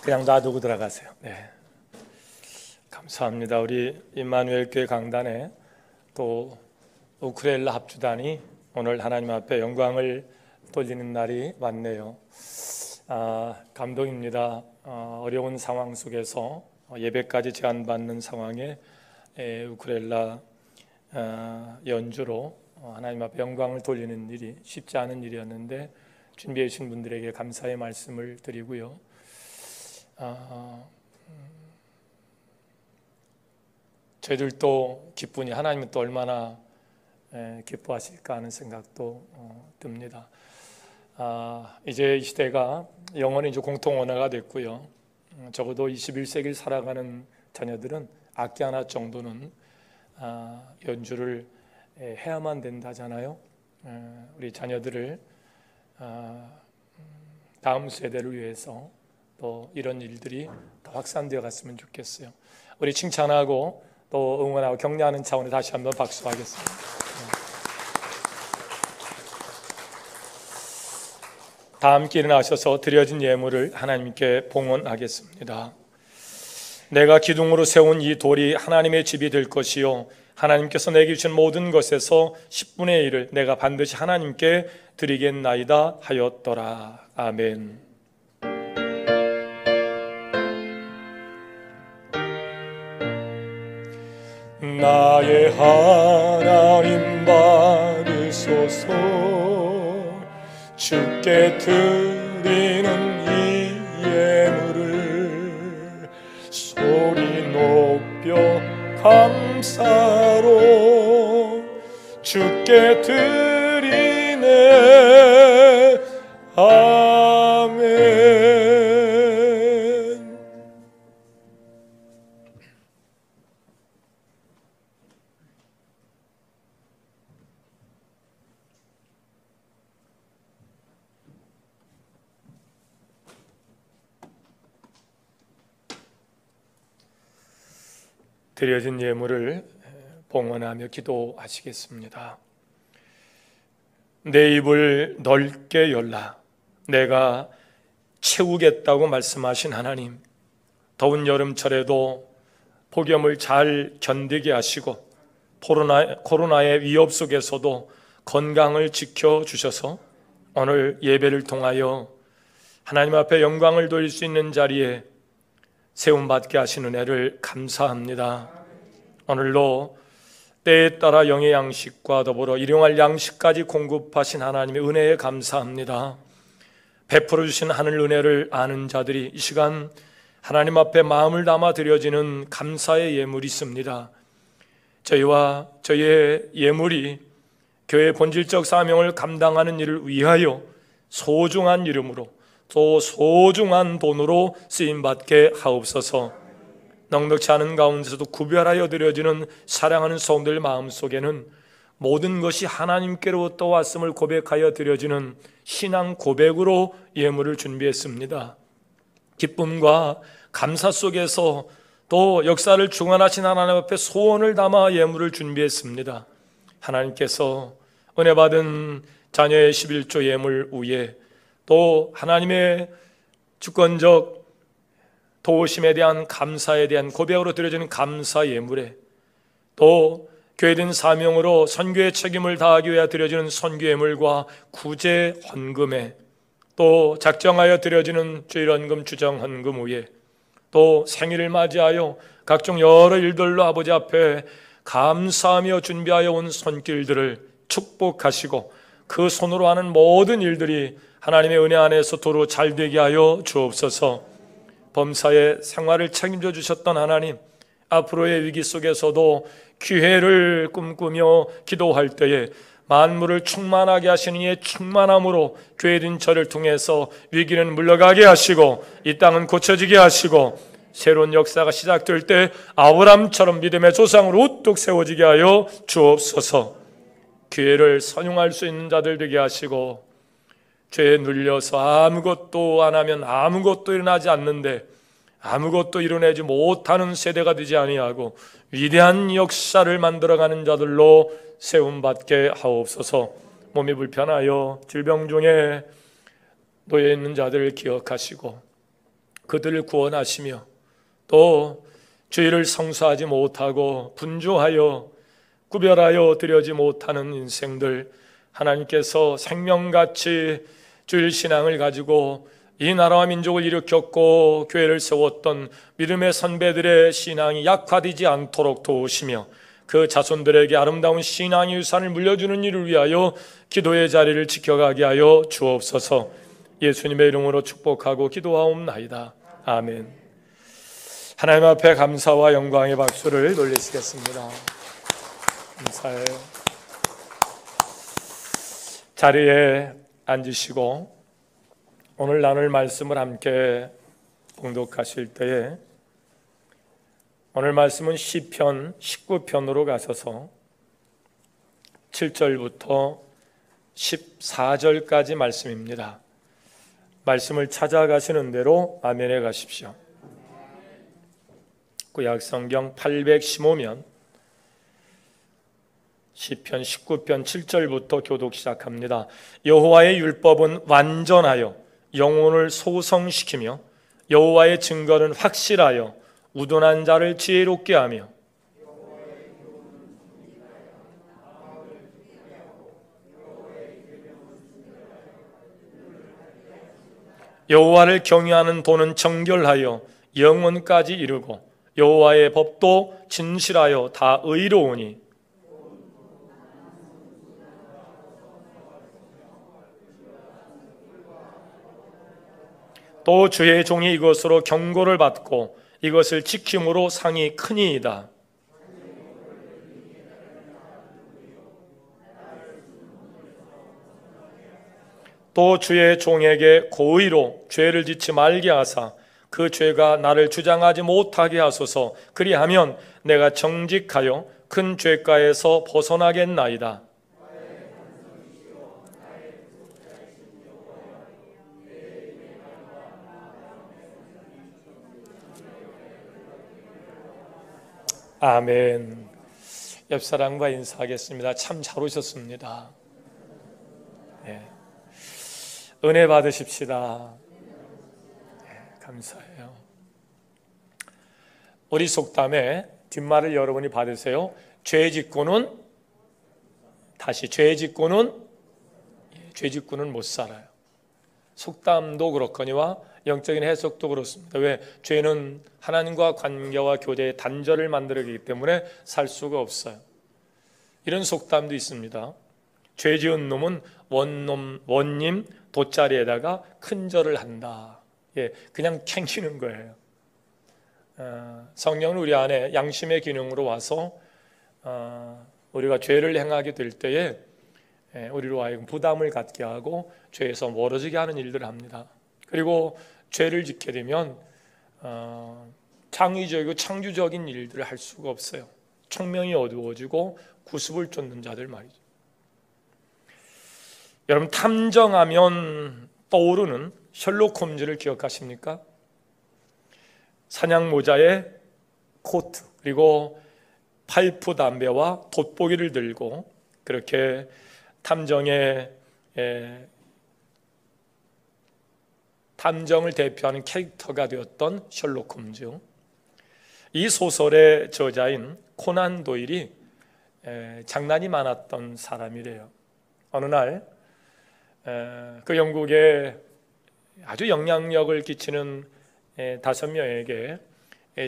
그냥 놔두고 들어가세요. 네, 감사합니다. 우리 임마누엘 교회 강단에 또 우크렐라 합주단이 오늘 하나님 앞에 영광을 돌리는 날이 왔네요. 감동입니다. 어려운 상황 속에서 예배까지 제한받는 상황에 우크렐라 연주로 하나님 앞에 영광을 돌리는 일이 쉽지 않은 일이었는데 준비해 주신 분들에게 감사의 말씀을 드리고요. 저희들도 기쁘니 하나님은 또 얼마나 기뻐하실까 하는 생각도 듭니다. 이제 이 시대가 영어는 이제 공통 언어가 됐고요. 적어도 21세기를 살아가는 자녀들은 악기 하나 정도는 연주를 해야만 된다잖아요. 우리 자녀들을 다음 세대를 위해서 또 이런 일들이 더 확산되어 갔으면 좋겠어요. 우리 칭찬하고 또 응원하고 격려하는 차원에 다시 한번 박수하겠습니다. 다 함께 일어나셔서 드려진 예물을 하나님께 봉헌하겠습니다. 내가 기둥으로 세운 이 돌이 하나님의 집이 될 것이요 하나님께서 내게 주신 모든 것에서 10분의 1을 내가 반드시 하나님께 드리겠나이다 하였더라. 아멘. 나의 하나님 받으소서. 주께 드리는 이 예물을 소리 높여 감사로 주께 드리네. 아멘. 드려진 예물을 봉헌하며 기도하시겠습니다. 내 입을 넓게 열라. 내가 채우겠다고 말씀하신 하나님, 더운 여름철에도 폭염을 잘 견디게 하시고 코로나의 위협 속에서도 건강을 지켜주셔서 오늘 예배를 통하여 하나님 앞에 영광을 돌릴 수 있는 자리에 세움받게 하시는 은혜를 감사합니다. 오늘도 때에 따라 영의 양식과 더불어 일용할 양식까지 공급하신 하나님의 은혜에 감사합니다. 베풀어 주신 하늘 은혜를 아는 자들이 이 시간 하나님 앞에 마음을 담아 드려지는 감사의 예물이 있습니다. 저희와 저희의 예물이 교회의 본질적 사명을 감당하는 일을 위하여 소중한 이름으로 또 소중한 돈으로 쓰임받게 하옵소서. 넉넉지 않은 가운데서도 구별하여 드려지는 사랑하는 성도들 마음속에는 모든 것이 하나님께로부터 왔음을 고백하여 드려지는 신앙 고백으로 예물을 준비했습니다. 기쁨과 감사 속에서 또 역사를 중환하신 하나님 앞에 소원을 담아 예물을 준비했습니다. 하나님께서 은혜 받은 자녀의 11조 예물 위에 또 하나님의 주권적 도우심에 대한 감사에 대한 고백으로 드려지는 감사 예물에 또 교회된 사명으로 선교의 책임을 다하기 위해 드려지는 선교 예물과 구제 헌금에 또 작정하여 드려지는 주일 헌금, 주정 헌금 위에 또 생일을 맞이하여 각종 여러 일들로 아버지 앞에 감사하며 준비하여 온 손길들을 축복하시고 그 손으로 하는 모든 일들이 하나님의 은혜 안에서 도로 잘 되게 하여 주옵소서. 범사의 생활을 책임져 주셨던 하나님, 앞으로의 위기 속에서도 기회를 꿈꾸며 기도할 때에 만물을 충만하게 하시는 이의 충만함으로 교회된 저를 통해서 위기는 물러가게 하시고 이 땅은 고쳐지게 하시고 새로운 역사가 시작될 때 아브람처럼 믿음의 조상으로 우뚝 세워지게 하여 주옵소서. 기회를 선용할 수 있는 자들 되게 하시고 죄에 눌려서 아무것도 안 하면 아무것도 일어나지 않는데 아무것도 이뤄내지 못하는 세대가 되지 아니하고 위대한 역사를 만들어가는 자들로 세움받게 하옵소서. 몸이 불편하여 질병 중에 놓여 있는 자들을 기억하시고 그들을 구원하시며 또 주의를 성수하지 못하고 분주하여 구별하여 드려지 못하는 인생들, 하나님께서 생명같이 주일 신앙을 가지고 이 나라와 민족을 일으켰고 교회를 세웠던 믿음의 선배들의 신앙이 약화되지 않도록 도우시며 그 자손들에게 아름다운 신앙의 유산을 물려주는 일을 위하여 기도의 자리를 지켜가게 하여 주옵소서. 예수님의 이름으로 축복하고 기도하옵나이다. 아멘. 하나님 앞에 감사와 영광의 박수를 돌리시겠습니다. 감사해요. 자리에 앉으시고 오늘 나눌 말씀을 함께 봉독하실 때에 오늘 말씀은 시편 19편으로 가셔서 7절부터 14절까지 말씀입니다. 말씀을 찾아가시는 대로 아멘해 가십시오. 구약성경 815면 시편 19편 7절부터 교독 시작합니다. 여호와의 율법은 완전하여 영혼을 소성시키며 여호와의 증거는 확실하여 우둔한 자를 지혜롭게 하며 여호와를 경외하는 도는 정결하여 영원까지 이르고 여호와의 법도 진실하여 다 의로우니 또 주의 종이 이것으로 경고를 받고 이것을 지킴으로 상이 크니이다. 또 주의 종에게 고의로 죄를 짓지 말게 하사 그 죄가 나를 주장하지 못하게 하소서. 그리하면 내가 정직하여 큰 죄가에서 벗어나겠나이다. 아멘. 옆사람과 인사하겠습니다. 참 잘 오셨습니다. 네. 은혜 받으십시다. 네, 감사해요. 우리 속담에 뒷말을 여러분이 받으세요. 죄 짓고는 못 살아요. 속담도 그렇거니와 영적인 해석도 그렇습니다. 왜? 죄는 하나님과 관계와 교제의 단절을 만들기 때문에 살 수가 없어요. 이런 속담도 있습니다. 죄 지은 놈은 원님 돗자리에다가 큰 절을 한다. 예, 그냥 캥기는 거예요. 성령은 우리 안에 양심의 기능으로 와서 우리가 죄를 행하게 될 때에 우리로 하여금 부담을 갖게 하고 죄에서 멀어지게 하는 일들을 합니다. 그리고 죄를 짓게 되면 창의적이고 창조적인 일들을 할 수가 없어요. 총명이 어두워지고 구습을 쫓는 자들 말이죠. 여러분, 탐정하면 떠오르는 셜록 홈즈를 기억하십니까? 사냥 모자에 코트 그리고 파이프 담배와 돋보기를 들고 그렇게 탐정을 대표하는 캐릭터가 되었던 셜록 홈즈. 이 소설의 저자인 코난 도일이 장난이 많았던 사람이래요. 어느 날 그 영국에 아주 영향력을 끼치는 5명에게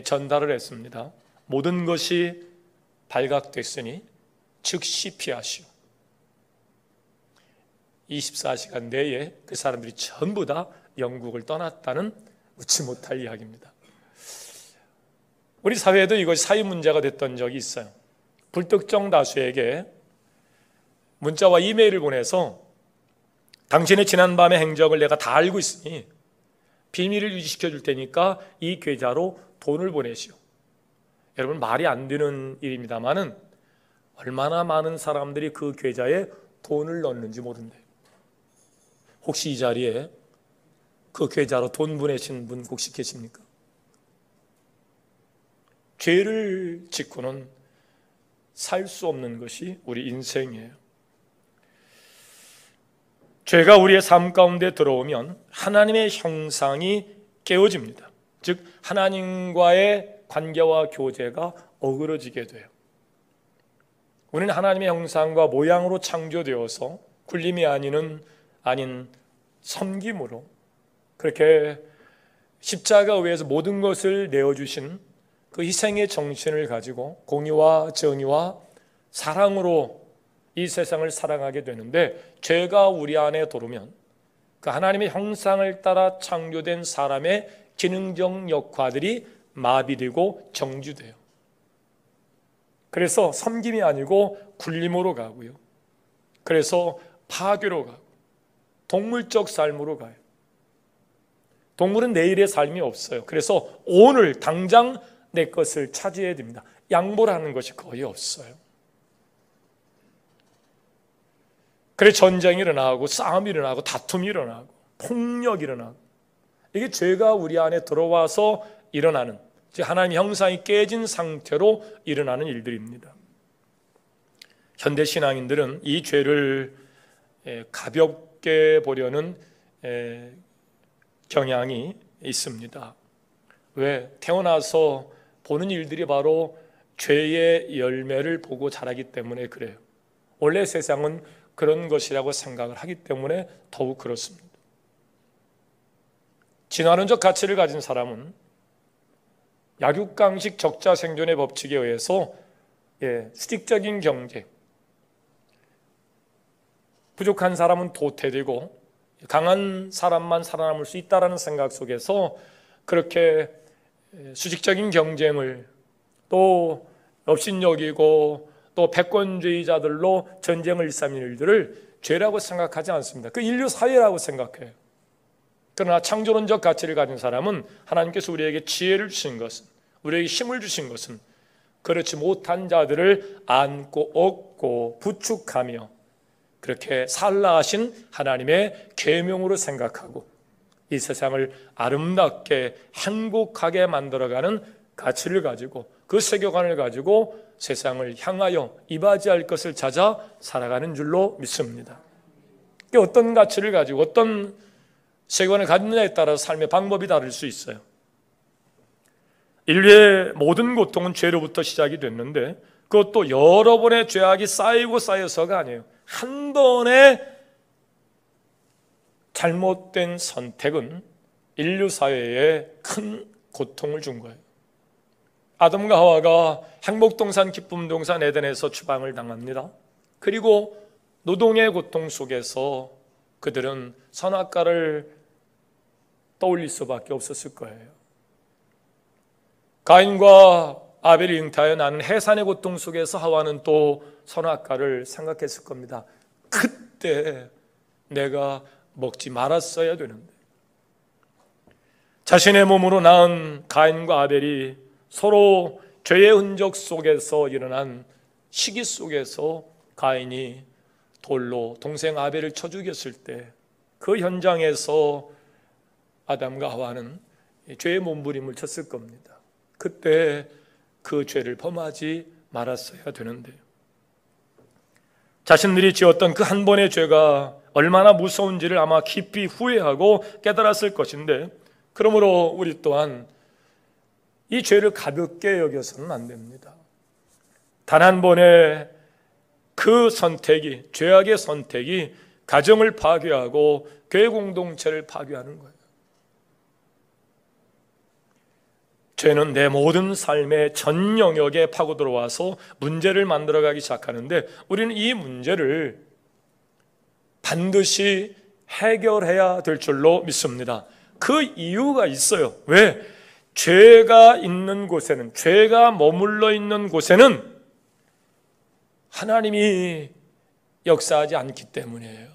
전달을 했습니다. 모든 것이 발각됐으니 즉시 피하시오. 24시간 내에 그 사람들이 전부 다 영국을 떠났다는 웃지 못할 이야기입니다. 우리 사회에도 이것이 사회 문제가 됐던 적이 있어요. 불특정 다수에게 문자와 이메일을 보내서 당신의 지난밤의 행적을 내가 다 알고 있으니 비밀을 유지시켜 줄 테니까 이 계좌로 돈을 보내시오. 여러분, 말이 안 되는 일입니다만은 얼마나 많은 사람들이 그 계좌에 돈을 넣는지 모른대요. 혹시 이 자리에 그 계좌로 돈 보내신 분 혹시 계십니까? 죄를 짓고는 살 수 없는 것이 우리 인생이에요. 죄가 우리의 삶 가운데 들어오면 하나님의 형상이 깨어집니다. 즉 하나님과의 관계와 교제가 어그러지게 돼요. 우리는 하나님의 형상과 모양으로 창조되어서 굴림이 아닌 섬김으로 그렇게 십자가 위에서 모든 것을 내어주신 그 희생의 정신을 가지고 공의와 정의와 사랑으로 이 세상을 사랑하게 되는데, 죄가 우리 안에 들어오면 그 하나님의 형상을 따라 창조된 사람의 기능적 역할들이 마비되고 정지돼요. 그래서 섬김이 아니고 굴림으로 가고요. 그래서 파괴로 가고 동물적 삶으로 가요. 동물은 내일의 삶이 없어요. 그래서 오늘 당장 내 것을 차지해야 됩니다. 양보라는 것이 거의 없어요. 그래 전쟁이 일어나고 싸움이 일어나고 다툼이 일어나고 폭력이 일어나고, 이게 죄가 우리 안에 들어와서 일어나는, 하나님의 형상이 깨진 상태로 일어나는 일들입니다. 현대 신앙인들은 이 죄를 가볍게 보려는 경향이 있습니다. 왜? 태어나서 보는 일들이 바로 죄의 열매를 보고 자라기 때문에 그래요. 원래 세상은 그런 것이라고 생각을 하기 때문에 더욱 그렇습니다. 진화론적 가치를 가진 사람은 약육강식 적자 생존의 법칙에 의해서 수직적인 경제, 부족한 사람은 도태되고 강한 사람만 살아남을 수 있다는 생각 속에서 그렇게 수직적인 경쟁을 또 업신여기고 또 패권주의자들로 전쟁을 일삼는 일들을 죄라고 생각하지 않습니다. 그 인류 사회라고 생각해요. 그러나 창조론적 가치를 가진 사람은 하나님께서 우리에게 지혜를 주신 것은, 우리에게 힘을 주신 것은 그렇지 못한 자들을 안고 업고 부축하며 그렇게 살라 하신 하나님의 계명으로 생각하고 이 세상을 아름답게 행복하게 만들어가는 가치를 가지고 그 세계관을 가지고 세상을 향하여 이바지할 것을 찾아 살아가는 줄로 믿습니다. 어떤 가치를 가지고 어떤 세계관을 갖느냐에 따라서 삶의 방법이 다를 수 있어요. 인류의 모든 고통은 죄로부터 시작이 됐는데 그것도 여러 번의 죄악이 쌓이고 쌓여서가 아니에요. 한 번의 잘못된 선택은 인류 사회에 큰 고통을 준 거예요. 아담과 하와가 행복동산 기쁨동산 에덴에서 추방을 당합니다. 그리고 노동의 고통 속에서 그들은 선악과를 떠올릴 수밖에 없었을 거예요. 가인과 아벨이 잉태하여 나는 해산의 고통 속에서 하와는 또 선악과를 생각했을 겁니다. 그때 내가 먹지 말았어야 되는데. 자신의 몸으로 낳은 가인과 아벨이 서로 죄의 흔적 속에서 일어난 시기 속에서 가인이 돌로 동생 아벨을 쳐 죽였을 때 그 현장에서 아담과 하와는 죄의 몸부림을 쳤을 겁니다. 그때 그 죄를 범하지 말았어야 되는데요. 자신들이 지었던 그 한 번의 죄가 얼마나 무서운지를 아마 깊이 후회하고 깨달았을 것인데, 그러므로 우리 또한 이 죄를 가볍게 여겨서는 안 됩니다. 단 한 번의 그 선택이, 죄악의 선택이 가정을 파괴하고 교회 공동체를 파괴하는 거예요. 죄는 내 모든 삶의 전 영역에 파고 들어와서 문제를 만들어가기 시작하는데, 우리는 이 문제를 반드시 해결해야 될 줄로 믿습니다. 그 이유가 있어요. 왜? 죄가 있는 곳에는, 죄가 머물러 있는 곳에는 하나님이 역사하지 않기 때문이에요.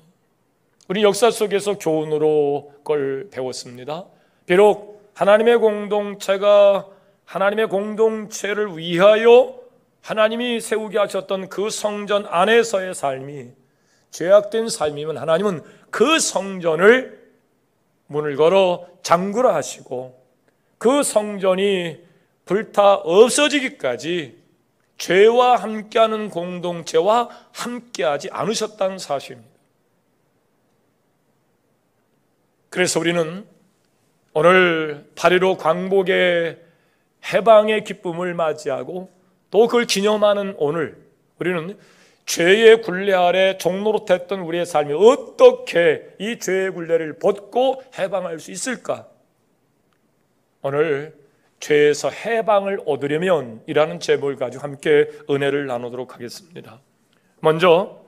우리 역사 속에서 교훈으로 그걸 배웠습니다. 비록 하나님의 공동체가 하나님의 공동체를 위하여 하나님이 세우게 하셨던 그 성전 안에서의 삶이 죄악된 삶이면 하나님은 그 성전을 문을 걸어 잠그라 하시고 그 성전이 불타 없어지기까지 죄와 함께하는 공동체와 함께하지 않으셨다는 사실입니다. 그래서 우리는 오늘 8.15 광복의 해방의 기쁨을 맞이하고 또 그걸 기념하는 오늘, 우리는 죄의 굴레 아래 종노릇했던 우리의 삶이 어떻게 이 죄의 굴레를 벗고 해방할 수 있을까? 오늘 죄에서 해방을 얻으려면 이라는 제목을 가지고 함께 은혜를 나누도록 하겠습니다. 먼저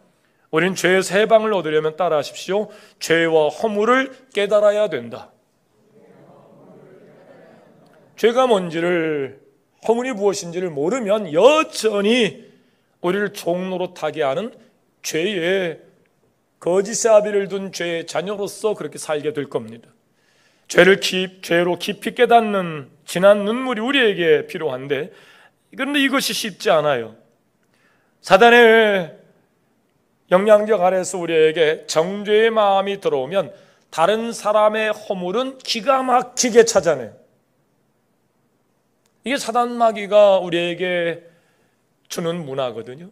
우리는 죄에서 해방을 얻으려면 따라 하십시오. 죄와 허물을 깨달아야 된다. 죄가 뭔지를, 허물이 무엇인지를 모르면 여전히 우리를 종노릇하게 하는 죄의 거짓의 아비를 둔 죄의 자녀로서 그렇게 살게 될 겁니다. 죄로 깊이 깨닫는 진한 눈물이 우리에게 필요한데, 그런데 이것이 쉽지 않아요. 사단의 영향력 아래서 우리에게 정죄의 마음이 들어오면 다른 사람의 허물은 기가 막히게 찾아내요. 이게 사단 마귀가 우리에게 주는 문화거든요.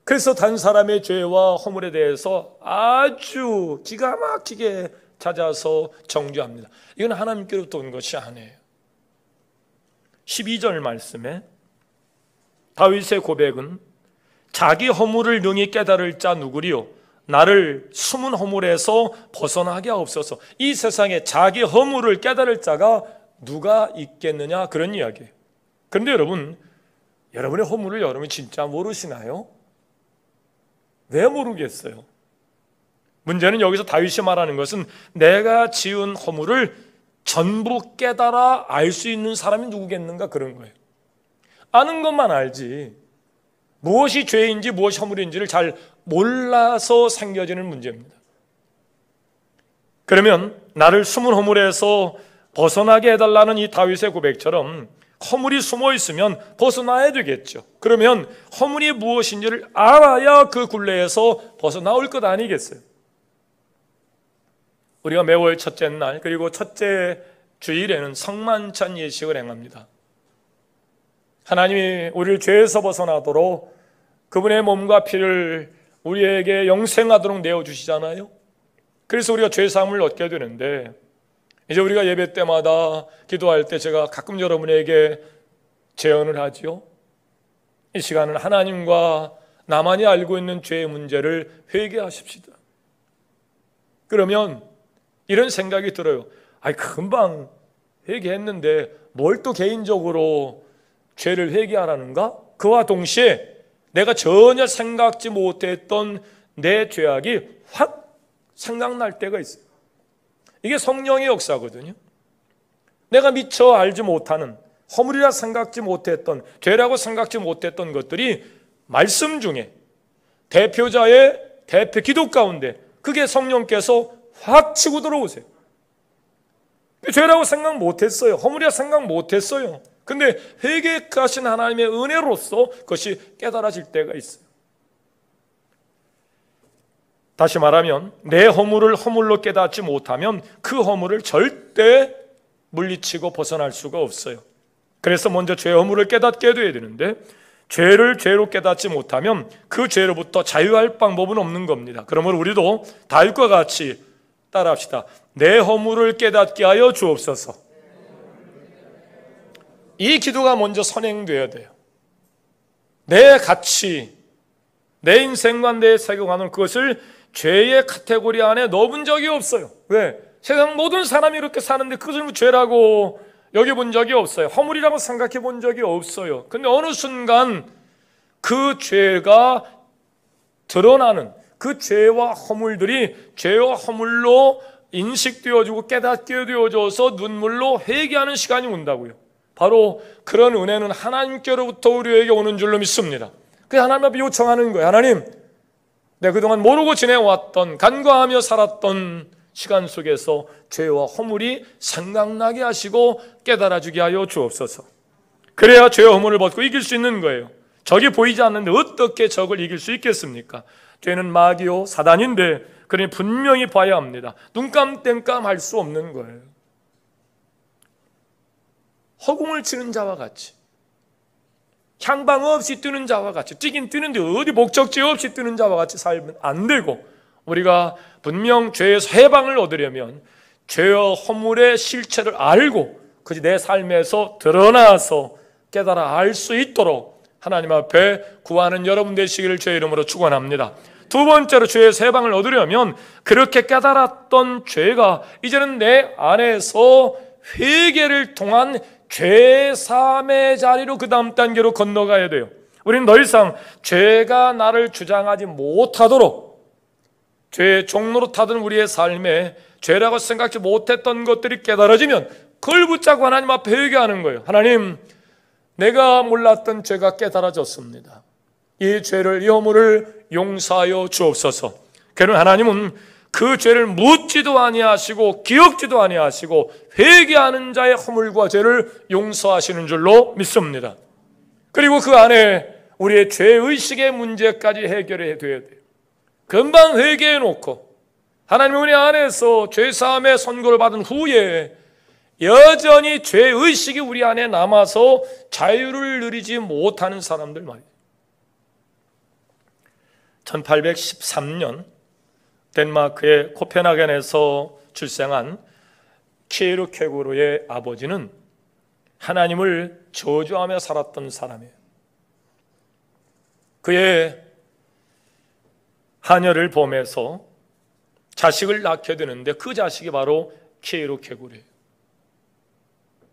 그래서 다른 사람의 죄와 허물에 대해서 아주 기가 막히게 찾아서 정죄합니다. 이건 하나님께로부터 온 것이 아니에요. 12절 말씀에 다윗의 고백은 자기 허물을 능히 깨달을 자 누구리요? 나를 숨은 허물에서 벗어나게 하옵소서. 이 세상에 자기 허물을 깨달을 자가 누가 있겠느냐, 그런 이야기예요. 그런데 여러분의 허물을 여러분이 진짜 모르시나요? 왜 모르겠어요? 문제는 여기서 다윗이 말하는 것은 내가 지은 허물을 전부 깨달아 알 수 있는 사람이 누구겠는가, 그런 거예요. 아는 것만 알지 무엇이 죄인지 무엇이 허물인지를 잘 몰라서 생겨지는 문제입니다. 그러면 나를 숨은 허물에서 벗어나게 해달라는 이 다윗의 고백처럼 허물이 숨어 있으면 벗어나야 되겠죠. 그러면 허물이 무엇인지를 알아야 그 굴레에서 벗어나올 것 아니겠어요? 우리가 매월 첫째 날 그리고 첫째 주일에는 성만찬 예식을 행합니다. 하나님이 우리를 죄에서 벗어나도록 그분의 몸과 피를 우리에게 영생하도록 내어주시잖아요. 그래서 우리가 죄사함을 얻게 되는데, 이제 우리가 예배 때마다 기도할 때 제가 가끔 여러분에게 제언을 하지요. 이 시간은 하나님과 나만이 알고 있는 죄의 문제를 회개하십시다. 그러면 이런 생각이 들어요. 금방 회개했는데 뭘 또 개인적으로 죄를 회개하라는가? 그와 동시에 내가 전혀 생각지 못했던 내 죄악이 확 생각날 때가 있어요. 이게 성령의 역사거든요. 내가 미처 알지 못하는, 허물이라 생각지 못했던, 죄라고 생각지 못했던 것들이 말씀 중에 대표자의 대표 기도 가운데 그게 성령께서 확 치고 들어오세요. 죄라고 생각 못했어요. 허물이라 생각 못했어요. 근데 회개하신 하나님의 은혜로서 그것이 깨달아질 때가 있어요. 다시 말하면 내 허물을 허물로 깨닫지 못하면 그 허물을 절대 물리치고 벗어날 수가 없어요. 그래서 먼저 죄의 허물을 깨닫게 돼야 되는데, 죄를 죄로 깨닫지 못하면 그 죄로부터 자유할 방법은 없는 겁니다. 그러므로 우리도 다윗과 같이 따라합시다. 내 허물을 깨닫게 하여 주옵소서. 이 기도가 먼저 선행돼야 돼요. 내 가치, 내 인생과 내 세계관은 그것을 죄의 카테고리 안에 넣어본 적이 없어요. 왜? 세상 모든 사람이 이렇게 사는데 그것을 죄라고 여겨본 적이 없어요. 허물이라고 생각해 본 적이 없어요. 근데 어느 순간 그 죄가 드러나는, 그 죄와 허물들이 죄와 허물로 인식되어지고 깨닫게 되어져서 눈물로 회개하는 시간이 온다고요. 바로 그런 은혜는 하나님께로부터 우리에게 오는 줄로 믿습니다. 그래서 하나님 앞에 요청하는 거예요. 하나님, 내가 그동안 모르고 지내왔던, 간과하며 살았던 시간 속에서 죄와 허물이 생각나게 하시고 깨달아주게 하여 주옵소서. 그래야 죄와 허물을 벗고 이길 수 있는 거예요. 적이 보이지 않는데 어떻게 적을 이길 수 있겠습니까? 죄는 마귀요 사단인데, 그러니 분명히 봐야 합니다. 눈깜땡깜 할 수 없는 거예요. 허공을 치는 자와 같이, 향방 없이 뛰는 자와 같이, 뛰긴 뛰는데 어디 목적지 없이 뛰는 자와 같이 살면 안 되고, 우리가 분명 죄에서 해방을 얻으려면 죄와 허물의 실체를 알고 그것이 내 삶에서 드러나서 깨달아 알 수 있도록 하나님 앞에 구하는 여러분 되시기를 주의 이름으로 축원합니다. 두 번째로 죄의 세방을 얻으려면 그렇게 깨달았던 죄가 이제는 내 안에서 회개를 통한 죄사함의 자리로 그 다음 단계로 건너가야 돼요. 우리는 더 이상 죄가 나를 주장하지 못하도록 죄의 종로로 타던 우리의 삶에 죄라고 생각지 못했던 것들이 깨달아지면 그걸 붙잡고 하나님 앞에 회개하는 거예요. 하나님, 내가 몰랐던 죄가 깨달아졌습니다. 이 죄를, 이 허물을 용서하여 주옵소서. 그러나 하나님은 그 죄를 묻지도 아니하시고 기억지도 아니하시고 회개하는 자의 허물과 죄를 용서하시는 줄로 믿습니다. 그리고 그 안에 우리의 죄의식의 문제까지 해결해야 돼요. 금방 회개해 놓고 하나님 우리 안에서 죄사함의 선고를 받은 후에 여전히 죄의식이 우리 안에 남아서 자유를 누리지 못하는 사람들 말이에요. 1813년 덴마크의 코펜하겐에서 출생한 키에르케고르의 아버지는 하나님을 저주하며 살았던 사람이에요. 그의 하녀를 보면서 자식을 낳게 되는데 그 자식이 바로 키에르케고르예요.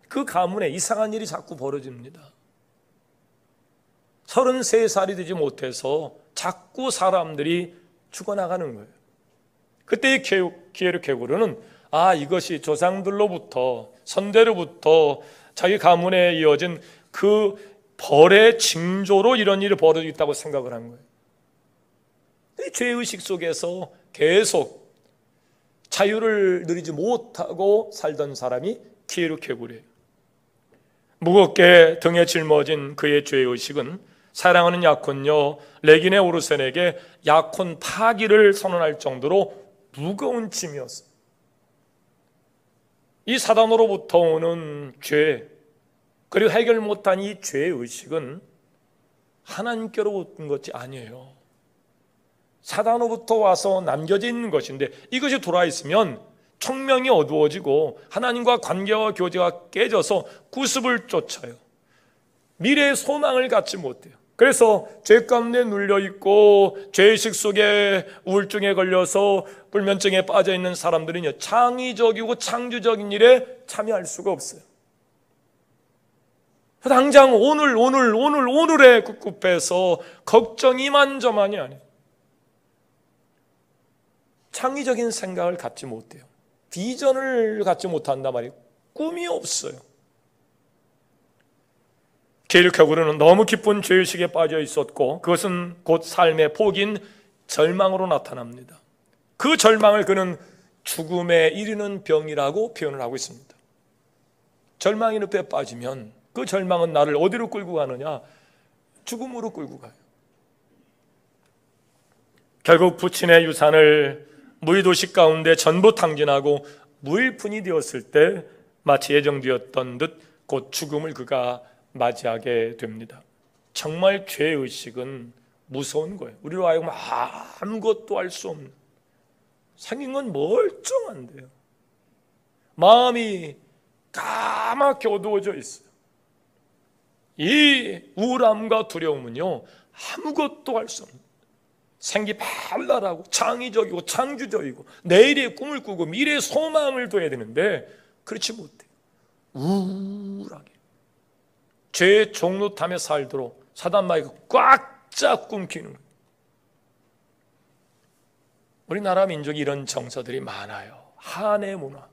그 가문에 이상한 일이 자꾸 벌어집니다. 33살이 되지 못해서 자꾸 사람들이 죽어나가는 거예요. 그때 이 키에르케고르는 이것이 조상들로부터 선대로부터 자기 가문에 이어진 그 벌의 징조로 이런 일이 벌어지고 있다고 생각을 한 거예요. 죄의식 속에서 계속 자유를 누리지 못하고 살던 사람이 키에르케고르예요. 무겁게 등에 짊어진 그의 죄의식은 사랑하는 약혼녀 레기네 오르센에게 약혼 파기를 선언할 정도로 무거운 짐이었어요. 이 사단으로부터 오는 죄, 그리고 해결 못한 이 죄의식은 하나님께로 온 것이 아니에요. 사단으로부터 와서 남겨져 있는 것인데 이것이 돌아 있으면 청명이 어두워지고 하나님과 관계와 교제가 깨져서 구습을 쫓아요. 미래의 소망을 갖지 못해요. 그래서 죄 가운데 눌려있고 죄의식 속에 우울증에 걸려서 불면증에 빠져있는 사람들은요, 창의적이고 창조적인 일에 참여할 수가 없어요. 당장 오늘에 꿉꿉해서 걱정이 이만저만이 아니에요. 창의적인 생각을 갖지 못해요. 비전을 갖지 못한단 말이에요. 꿈이 없어요. 키에르케고르는 너무 깊은 죄의식에 빠져 있었고 그것은 곧 삶의 포기인 절망으로 나타납니다. 그 절망을 그는 죽음에 이르는 병이라고 표현을 하고 있습니다. 절망의 늪에 빠지면 그 절망은 나를 어디로 끌고 가느냐? 죽음으로 끌고 가요. 결국 부친의 유산을 무의도식 가운데 전부 탕진하고 무일푼이 되었을 때 마치 예정되었던 듯 곧 죽음을 그가 맞이하게 됩니다. 정말 죄의식은 무서운 거예요. 우리로 하여금 아무것도 할 수 없는, 생긴 건 멀쩡한데요, 마음이 까맣게 어두워져 있어요. 이 우울함과 두려움은요, 아무것도 할 수 없는, 생기 발랄하고 창의적이고 창조적이고 내일의 꿈을 꾸고 미래의 소망을 둬야 되는데 그렇지 못해요. 우울하게 죄의 종노탐에 살도록 사단마귀가 꽉 꿈기는 거예요. 우리나라 민족이 이런 정서들이 많아요. 한해 문화.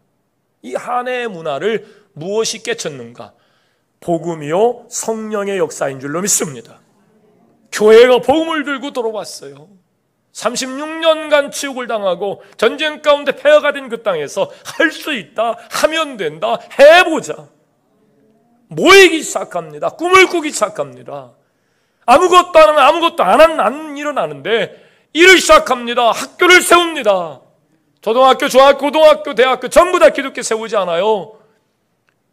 이 한해 문화를 무엇이 깨쳤는가? 복음이요 성령의 역사인 줄로 믿습니다. 교회가 복음을 들고 돌아왔어요. 36년간 치욕을 당하고 전쟁 가운데 폐허가 된 그 땅에서 할 수 있다, 하면 된다, 해보자, 모이기 시작합니다. 꿈을 꾸기 시작합니다. 아무것도 안 하면 아무것도 안 일어나는데 일을 시작합니다. 학교를 세웁니다. 초등학교, 중학교, 고등학교, 대학교 전부 다 기독교 세우지 않아요.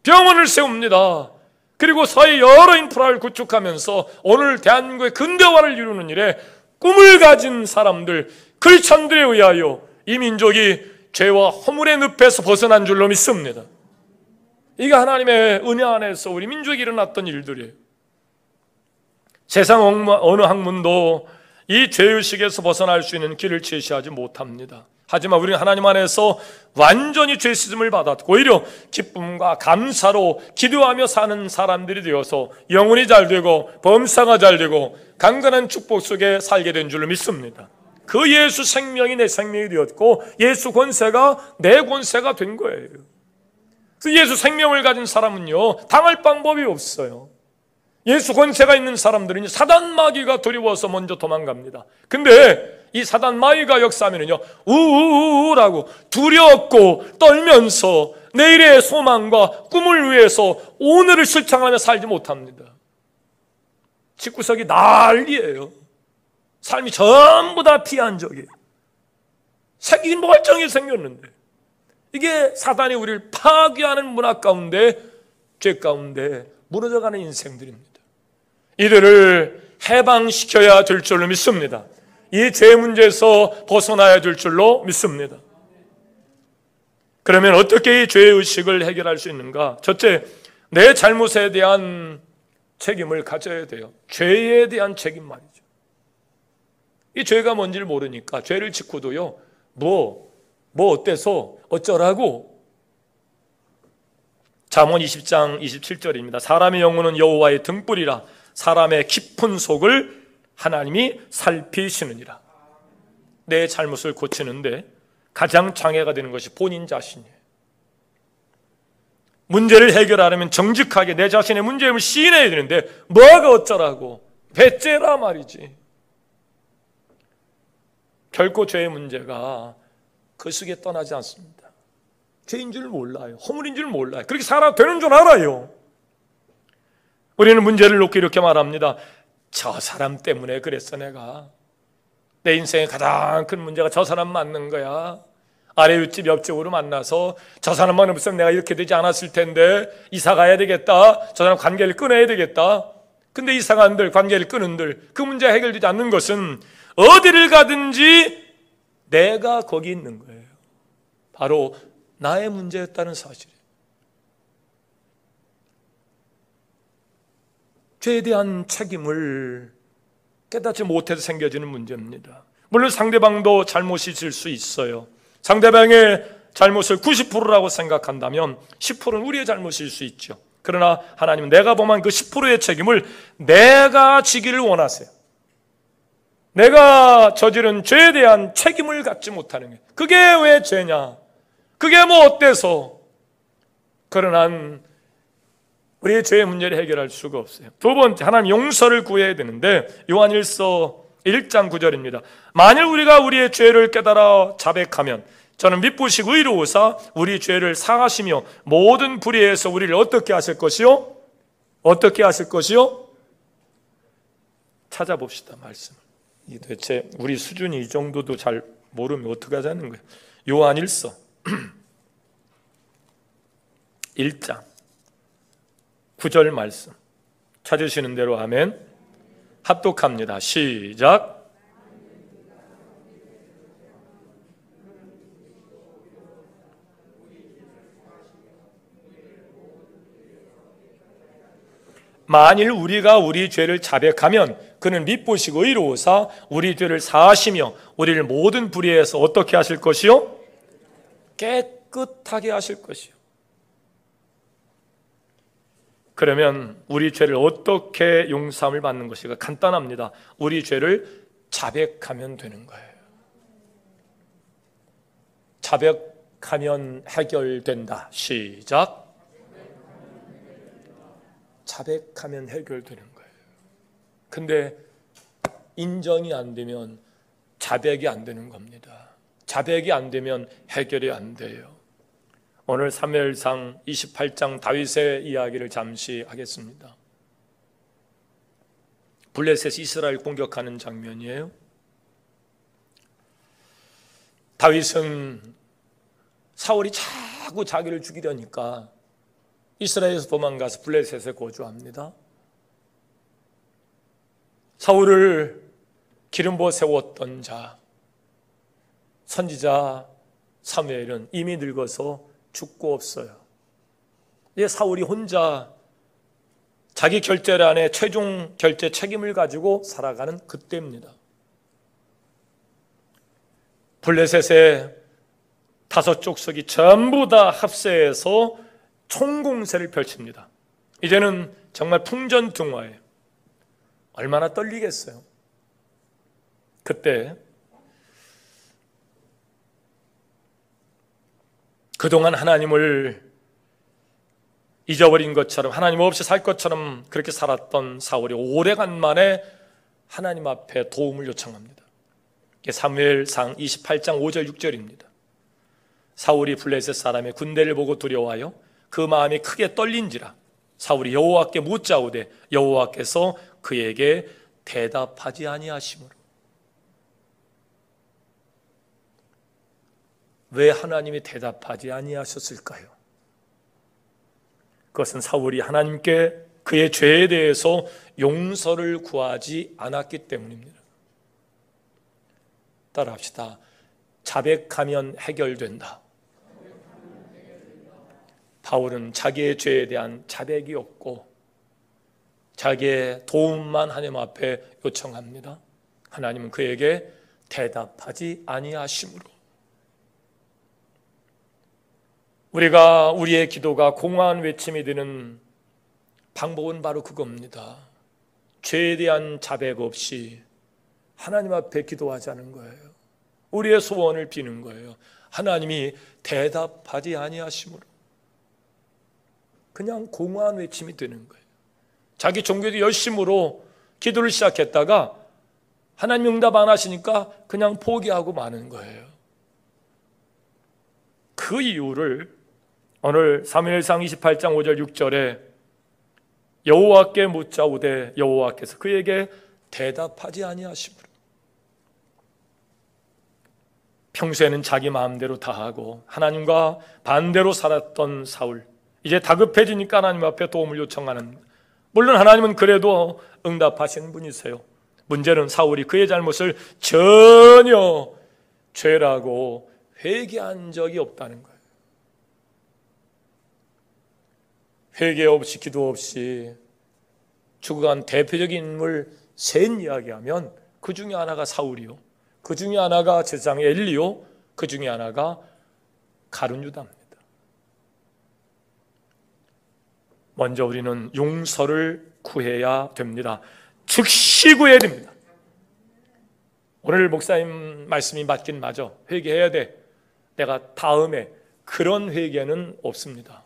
병원을 세웁니다. 그리고 사회 여러 인프라를 구축하면서 오늘 대한민국의 근대화를 이루는 일에 꿈을 가진 사람들, 크리스찬들에 의하여 이 민족이 죄와 허물의 늪에서 벗어난 줄로 믿습니다. 이게 하나님의 은혜 안에서 우리 민족에 일어났던 일들이에요. 세상 어느 학문도 이 죄의식에서 벗어날 수 있는 길을 제시하지 못합니다. 하지만 우리는 하나님 안에서 완전히 죄 씻음을 받았고 오히려 기쁨과 감사로 기도하며 사는 사람들이 되어서 영혼이 잘 되고 범사가 잘 되고 강건한 축복 속에 살게 된 줄로 믿습니다. 그 예수 생명이 내 생명이 되었고 예수 권세가 내 권세가 된 거예요. 그 예수 생명을 가진 사람은요, 당할 방법이 없어요. 예수 권세가 있는 사람들은 사단 마귀가 두려워서 먼저 도망갑니다. 근데 이 사단 마귀가 역사하면은요, 우우우라고 두렵고 떨면서 내일의 소망과 꿈을 위해서 오늘을 실천하며 살지 못합니다. 집구석이 난리예요. 삶이 전부 다 피한적이에요. 생긴 멀쩡히 생겼는데 이게 사단이 우리를 파괴하는 문화 가운데, 죄 가운데 무너져가는 인생들입니다. 이들을 해방시켜야 될 줄로 믿습니다. 이 죄 문제에서 벗어나야 될 줄로 믿습니다. 그러면 어떻게 이 죄의식을 해결할 수 있는가? 첫째, 내 잘못에 대한 책임을 가져야 돼요. 죄에 대한 책임 말이죠. 이 죄가 뭔지를 모르니까 죄를 짓고도요, 뭐 어때서 어쩌라고. 잠언 20장 27절입니다. 사람의 영혼은 여호와의 등불이라 사람의 깊은 속을 하나님이 살피시느니라. 내 잘못을 고치는데 가장 장애가 되는 것이 본인 자신이에요. 문제를 해결하려면 정직하게 내 자신의 문제임을 시인해야 되는데 뭐가 어쩌라고 배째라 말이지. 결코 죄의 문제가 그 속에 떠나지 않습니다. 죄인 줄 몰라요. 허물인 줄 몰라요. 그렇게 살아도 되는 줄 알아요. 우리는 문제를 놓고 이렇게 말합니다. 저 사람 때문에 그랬어. 내가 내 인생의 가장 큰 문제가 저 사람 맞는 거야. 아래 윗집 옆집으로 만나서 저 사람만 없으면 내가 이렇게 되지 않았을 텐데 이사 가야 되겠다. 저 사람 관계를 끊어야 되겠다. 근데 이사간들 관계를 끊은들 그 문제가 해결되지 않는 것은 어디를 가든지 내가 거기 있는 거예요. 바로 나의 문제였다는 사실이에요. 죄에 대한 책임을 깨닫지 못해서 생겨지는 문제입니다. 물론 상대방도 잘못이 있을 수 있어요. 상대방의 잘못을 90%라고 생각한다면 10%는 우리의 잘못일 수 있죠. 그러나 하나님은 내가 범한 그 10%의 책임을 내가 지기를 원하세요. 내가 저지른 죄에 대한 책임을 갖지 못하는 게 그게 왜 죄냐? 그게 뭐 어때서? 그러나 우리의 죄의 문제를 해결할 수가 없어요. 두 번째, 하나님 용서를 구해야 되는데 요한일서 1장 9절입니다. 만일 우리가 우리의 죄를 깨달아 자백하면 저는 미쁘시고 의로우사 우리 죄를 사하시며 모든 불의에서 우리를 어떻게 하실 것이요? 어떻게 하실 것이요? 찾아봅시다, 말씀을. 이 도대체 우리 수준이 이 정도도 잘 모르면 어떻게 하자는 거예요? 요한일서 1장 9절 말씀 찾으시는 대로 아멘. 합독합니다. 시작. 만일 우리가 우리 죄를 자백하면 그는 미쁘시고 의로우사 우리 죄를 사하시며 우리를 모든 불의에서 어떻게 하실 것이요? 깨끗하게 하실 것이요. 그러면 우리 죄를 어떻게 용서함을 받는 것인가? 간단합니다. 우리 죄를 자백하면 되는 거예요. 자백하면 해결된다. 시작. 자백하면 해결되는 거예요. 근데 인정이 안 되면 자백이 안 되는 겁니다. 자백이 안 되면 해결이 안 돼요. 오늘 사무엘상 28장 다윗의 이야기를 잠시 하겠습니다. 블레셋이 이스라엘 공격하는 장면이에요. 다윗은 사울이 자꾸 자기를 죽이려니까 이스라엘에서 도망가서 블레셋에 거주합니다. 사울을 기름 부어 세웠던 자, 선지자 사무엘은 이미 늙어서 죽고 없어요. 이제 사울이 혼자 자기 결제를 안에 최종 결제 책임을 가지고 살아가는 그때입니다. 블레셋의 5 족속이 전부 다 합세해서 총공세를 펼칩니다. 이제는 정말 풍전등화예요. 얼마나 떨리겠어요. 그때 그동안 하나님을 잊어버린 것처럼, 하나님 없이 살 것처럼 그렇게 살았던 사울이 오래간만에 하나님 앞에 도움을 요청합니다. 이게 사무엘상 28장 5절 6절입니다. 사울이 블레셋 사람의 군대를 보고 두려워하여 그 마음이 크게 떨린지라 사울이 여호와께 묻자오되 여호와께서 그에게 대답하지 아니하시므로. 왜 하나님이 대답하지 아니하셨을까요? 그것은 사울이 하나님께 그의 죄에 대해서 용서를 구하지 않았기 때문입니다. 따라합시다. 자백하면 해결된다. 바울은 자기의 죄에 대한 자백이 없고 자기의 도움만 하나님 앞에 요청합니다. 하나님은 그에게 대답하지 아니하심으로. 우리의 기도가 공허한 외침이 되는 방법은 바로 그겁니다. 죄에 대한 자백 없이 하나님 앞에 기도하자는 거예요. 우리의 소원을 비는 거예요. 하나님이 대답하지 아니하심으로. 그냥 공허한 외침이 되는 거예요. 자기 종교도 열심으로 기도를 시작했다가 하나님 응답 안 하시니까 그냥 포기하고 마는 거예요. 그 이유를 오늘 사무엘상 28장 5절 6절에 여호와께 묻자오되 여호와께서 그에게 대답하지 아니하심으로. 평소에는 자기 마음대로 다 하고 하나님과 반대로 살았던 사울, 이제 다급해지니까 하나님 앞에 도움을 요청하는, 물론 하나님은 그래도 응답하시는 분이세요. 문제는 사울이 그의 잘못을 전혀 죄라고 회개한 적이 없다는 거예요. 회개 없이 기도 없이 죽어간 대표적인 인물 셋 이야기하면 그 중에 하나가 사울이요, 그 중에 하나가 제사장의 엘리요, 그 중에 하나가 가룟 유다입니다. 먼저 우리는 용서를 구해야 됩니다. 즉시 구해야 됩니다. 오늘 목사님 말씀이 맞긴 맞아. 회개해야 돼. 내가 다음에, 그런 회개는 없습니다.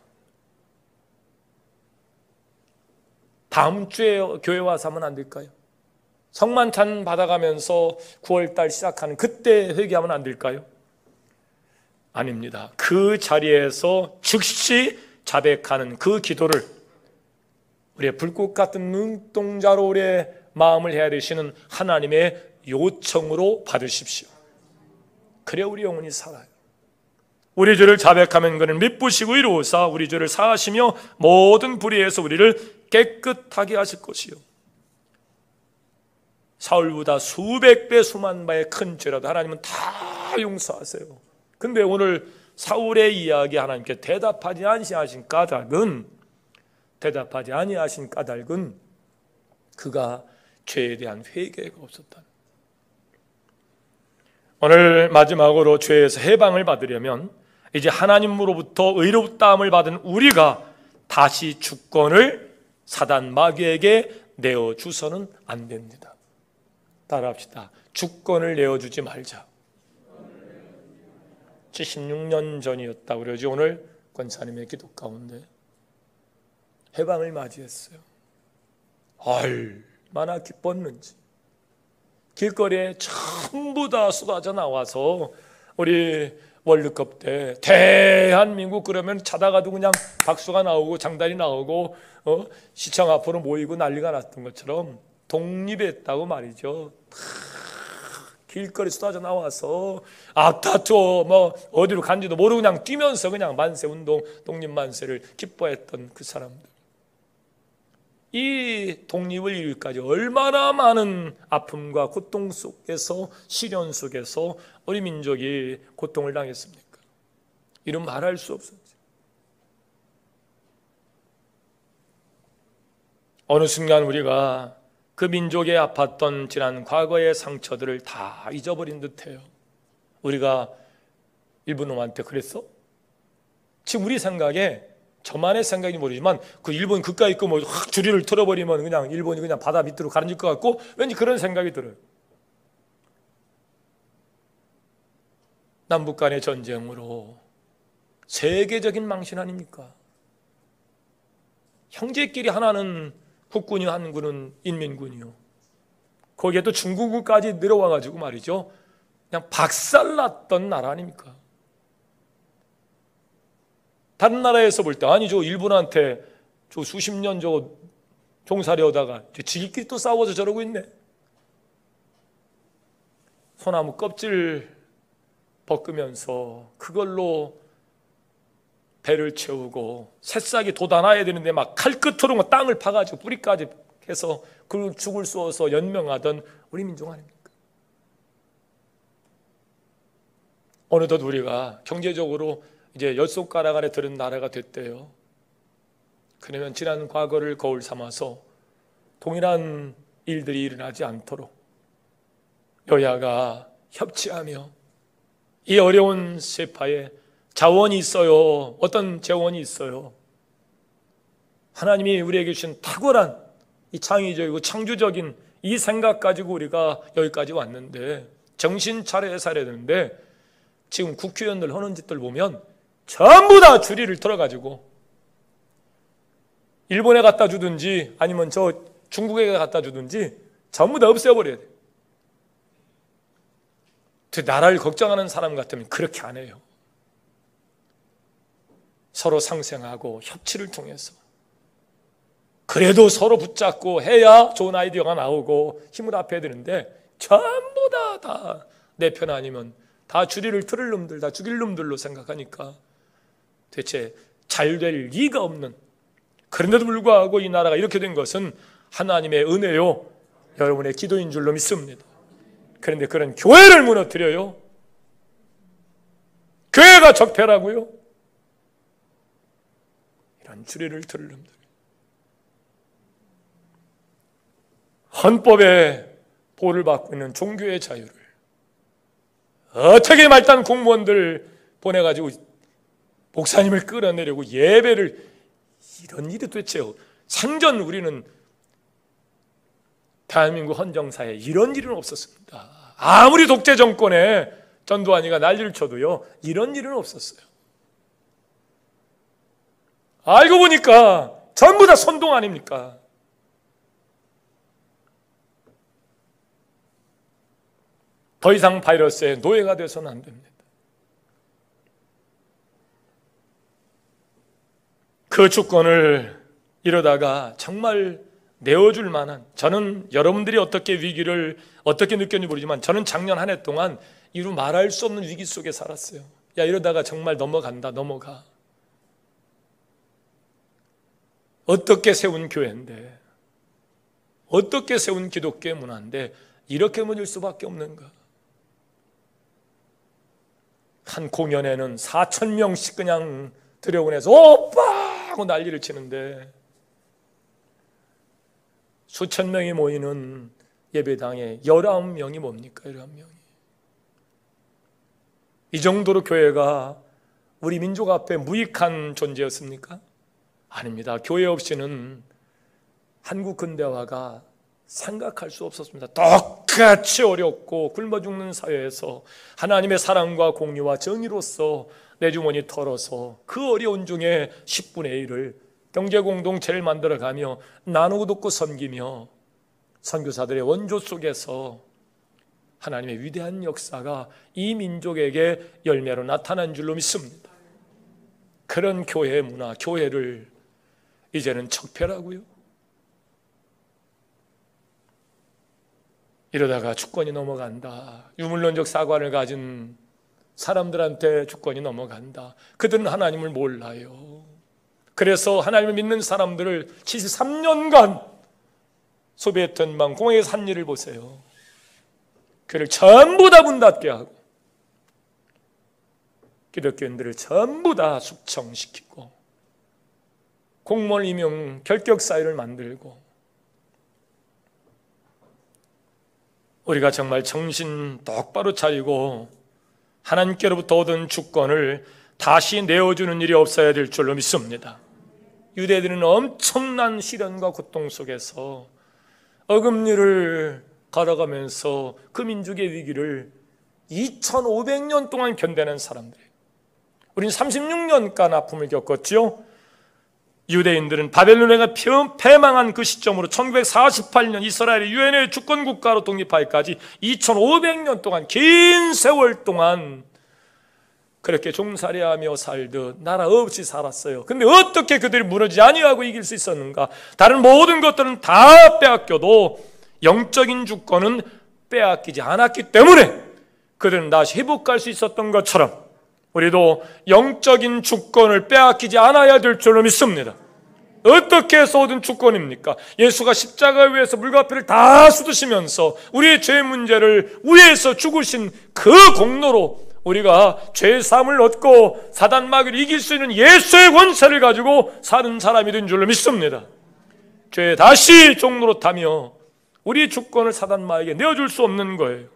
다음 주에 교회 와서 하면 안 될까요? 성만찬 받아가면서 9월달 시작하는 그때 회개하면 안 될까요? 아닙니다. 그 자리에서 즉시 자백하는 그 기도를 우리의 불꽃 같은 눈동자로 우리의 마음을 해야 되시는 하나님의 요청으로 받으십시오. 그래 우리 영혼이 살아요. 우리 죄를 자백하면 그는 미쁘시고 이로우사 우리 죄를 사하시며 모든 불의에서 우리를 깨끗하게 하실 것이요. 사울보다 수백 배 수만 배의 큰 죄라도 하나님은 다 용서하세요. 근데 오늘 사울의 이야기 하나님께 대답하지 아니하신 까닭은 그가 죄에 대한 회개가 없었다. 오늘 마지막으로 죄에서 해방을 받으려면 이제 하나님으로부터 의롭다함을 받은 우리가 다시 주권을 사단 마귀에게 내어주서는 안 됩니다. 따라합시다. 주권을 내어주지 말자. 76년 전이었다고 그러지. 오늘 권사님의 기도 가운데 해방을 맞이했어요. 얼마나 기뻤는지. 길거리에 전부 다 쏟아져 나와서 우리 월드컵 때 대한민국 그러면 자다가도 그냥 박수가 나오고 장단이 나오고 시청 앞으로 모이고 난리가 났던 것처럼 독립했다고 말이죠. 길거리 쏟아져 나와서 앞다투어 어디로 간지도 모르고 그냥 뛰면서 그냥 만세운동, 독립만세를 기뻐했던 그 사람들. 이 독립을 이룰까지 얼마나 많은 아픔과 고통 속에서, 시련 속에서 우리 민족이 고통을 당했습니까? 이런 말할 수 없었죠. 어느 순간 우리가 그 민족에 아팠던 지난 과거의 상처들을 다 잊어버린 듯해요. 우리가 일본 놈한테 그랬어? 지금 우리 생각에, 저만의 생각인지 모르지만 그 일본 그까이 있고 뭐 확 주리를 틀어버리면 그냥 일본이 그냥 바다 밑으로 가라앉을 것 같고 왠지 그런 생각이 들어요. 남북 간의 전쟁으로 세계적인 망신 아닙니까? 형제끼리 하나는 국군이요, 한 군은 인민군이요. 거기에 또 중국까지 내려와가지고 말이죠, 그냥 박살났던 나라 아닙니까? 다른 나라에서 볼 때 아니 저 일본한테 저 수십 년 저 종살이하다가 지들끼리 또 싸워서 저러고 있네. 소나무 껍질 벗으면서 그걸로 배를 채우고 새싹이 돋아나야 되는데 막 칼끝으로 땅을 파가지고 뿌리까지 해서 그 죽을 쏘아서 연명하던 우리 민족 아닙니까? 어느덧 우리가 경제적으로 이제 열 손가락 안에 들은 나라가 됐대요. 그러면 지난 과거를 거울 삼아서 동일한 일들이 일어나지 않도록 여야가 협치하며 이 어려운 세파에 자원이 있어요. 어떤 재원이 있어요. 하나님이 우리에게 주신 탁월한 이 창의적이고 창조적인 이 생각 가지고 우리가 여기까지 왔는데 정신 차려야 살아야 되는데 지금 국회의원들 하는 짓들 보면 전부 다 주리를 틀어가지고 일본에 갖다 주든지 아니면 저 중국에 갖다 주든지 전부 다 없애버려야 돼. 나라를 걱정하는 사람 같으면 그렇게 안 해요. 서로 상생하고 협치를 통해서 그래도 서로 붙잡고 해야 좋은 아이디어가 나오고 힘을 합해야 되는데 전부 다 내 편 아니면 다 주리를 틀을 놈들, 다 죽일 놈들로 생각하니까 대체 잘 될 리가 없는, 그런데도 불구하고 이 나라가 이렇게 된 것은 하나님의 은혜요, 여러분의 기도인 줄로 믿습니다. 그런데 그런 교회를 무너뜨려요? 교회가 적폐라고요? 이런 주리를 틀을 놈들. 헌법에 보호를 받고 있는 종교의 자유를 어떻게 말단 공무원들 보내가지고 목사님을 끌어내려고 예배를, 이런 일이 도대체 생전 우리는 대한민국 헌정사에 이런 일은 없었습니다. 아무리 독재 정권에 전두환이가 난리를 쳐도요 이런 일은 없었어요. 알고 보니까 전부 다 선동 아닙니까? 더 이상 바이러스의 노예가 돼서는 안 됩니다. 그 주권을 이러다가 정말 내어줄 만한, 저는 여러분들이 어떻게 위기를 어떻게 느꼈는지 모르지만 저는 작년 한 해 동안 이루 말할 수 없는 위기 속에 살았어요. 야, 이러다가 정말 넘어가. 어떻게 세운 교회인데, 어떻게 세운 기독교의 문화인데 이렇게 무너질 수밖에 없는가? 한 공연에는 4,000명씩 그냥 들여보내서 오빠 하고 난리를 치는데 수천 명이 모이는 예배당에 19명이 뭡니까? 19명이. 이 정도로 교회가 우리 민족 앞에 무익한 존재였습니까? 아닙니다. 교회 없이는 한국 근대화가 생각할 수 없었습니다. 똑같이 어렵고 굶어 죽는 사회에서 하나님의 사랑과 공의와 정의로서 내 주머니 털어서 그 어려운 중에 10분의 1을 경제공동체를 만들어가며 나누고 돕고 섬기며 선교사들의 원조 속에서 하나님의 위대한 역사가 이 민족에게 열매로 나타난 줄로 믿습니다. 그런 교회의 문화, 교회를 이제는 적폐라고요? 이러다가 주권이 넘어간다. 유물론적 사관을 가진 사람들한테 주권이 넘어간다. 그들은 하나님을 몰라요. 그래서 하나님을 믿는 사람들을 73년간 소비에트 방 공회에서 한 일을 보세요. 그를 전부 다 문 닫게 하고 기독교인들을 전부 다 숙청시키고 공무원 임용 결격 사유를 만들고, 우리가 정말 정신 똑바로 차리고 하나님께로부터 얻은 주권을 다시 내어주는 일이 없어야 될 줄로 믿습니다. 유대인들은 엄청난 시련과 고통 속에서 어금니를 걸어가면서 그 민족의 위기를 2500년 동안 견뎌낸 사람들이에요. 우리는 36년간 아픔을 겪었지요. 유대인들은 바벨론에가 패망한 그 시점으로 1948년 이스라엘이 유엔의 주권국가로 독립하기까지 2500년 동안, 긴 세월 동안 그렇게 종살이하며 살듯 나라 없이 살았어요. 근데 어떻게 그들이 무너지지 아니하고 이길 수 있었는가? 다른 모든 것들은 다 빼앗겨도 영적인 주권은 빼앗기지 않았기 때문에 그들은 다시 회복할 수 있었던 것처럼 우리도 영적인 주권을 빼앗기지 않아야 될 줄로 믿습니다. 어떻게 해서 얻은 주권입니까? 예수가 십자가 위에서 물과 피를 다 쏟으시면서 우리의 죄 문제를 위에서 죽으신 그 공로로 우리가 죄사함을 얻고 사단 마귀를 이길 수 있는 예수의 권세를 가지고 사는 사람이 된 줄로 믿습니다. 죄에 다시 종노릇하며 우리의 주권을 사단 마귀에게 내어줄 수 없는 거예요.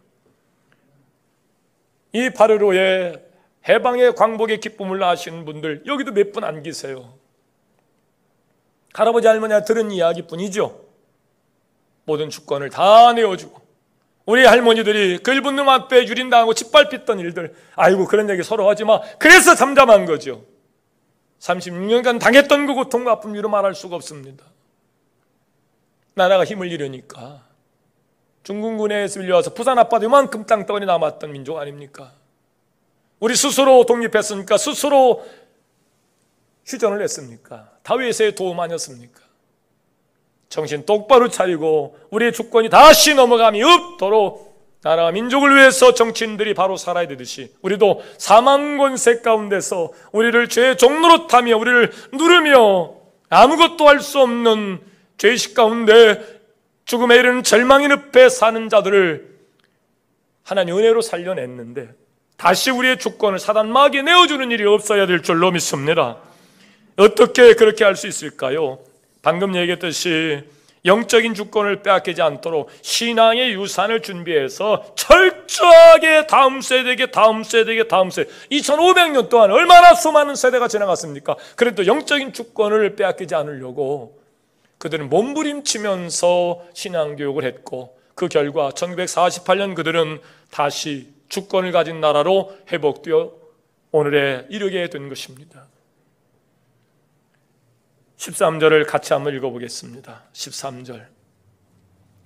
이 바르로의 해방의 광복의 기쁨을 아시는 분들 여기도 몇 분 안 계세요. 할아버지 할머니가 들은 이야기뿐이죠. 모든 주권을 다 내어주고 우리 할머니들이 긁은 놈 앞에 유린당하고 짓밟혔던 일들, 아이고 그런 얘기 서로 하지마. 그래서 잠잠한 거죠. 36년간 당했던 그 고통과 아픔 이루 말할 수가 없습니다. 나라가 힘을 잃으니까 중군군에서 밀려와서 부산 앞바다에 이만큼 땅덩어리 남았던 민족 아닙니까? 우리 스스로 독립했으니까 스스로 휴전을 했습니까? 다윗의 도움 아니었습니까? 정신 똑바로 차리고 우리의 주권이 다시 넘어감이 없도록 나라와 민족을 위해서 정치인들이 바로 살아야 되듯이 우리도 사망 권세 가운데서 우리를 죄의 종노릇하며 우리를 누르며 아무것도 할 수 없는 죄의식 가운데 죽음에 이르는 절망의 늪에 사는 자들을 하나님 은혜로 살려냈는데 다시 우리의 주권을 사단 마귀에 내어주는 일이 없어야 될 줄로 믿습니다. 어떻게 그렇게 할 수 있을까요? 방금 얘기했듯이 영적인 주권을 빼앗기지 않도록 신앙의 유산을 준비해서 철저하게 다음 세대에게 2500년 동안 얼마나 수많은 세대가 지나갔습니까? 그래도 영적인 주권을 빼앗기지 않으려고 그들은 몸부림치면서 신앙교육을 했고 그 결과 1948년 그들은 다시 주권을 가진 나라로 회복되어 오늘에 이르게 된 것입니다. 13절을 같이 한번 읽어보겠습니다. 13절.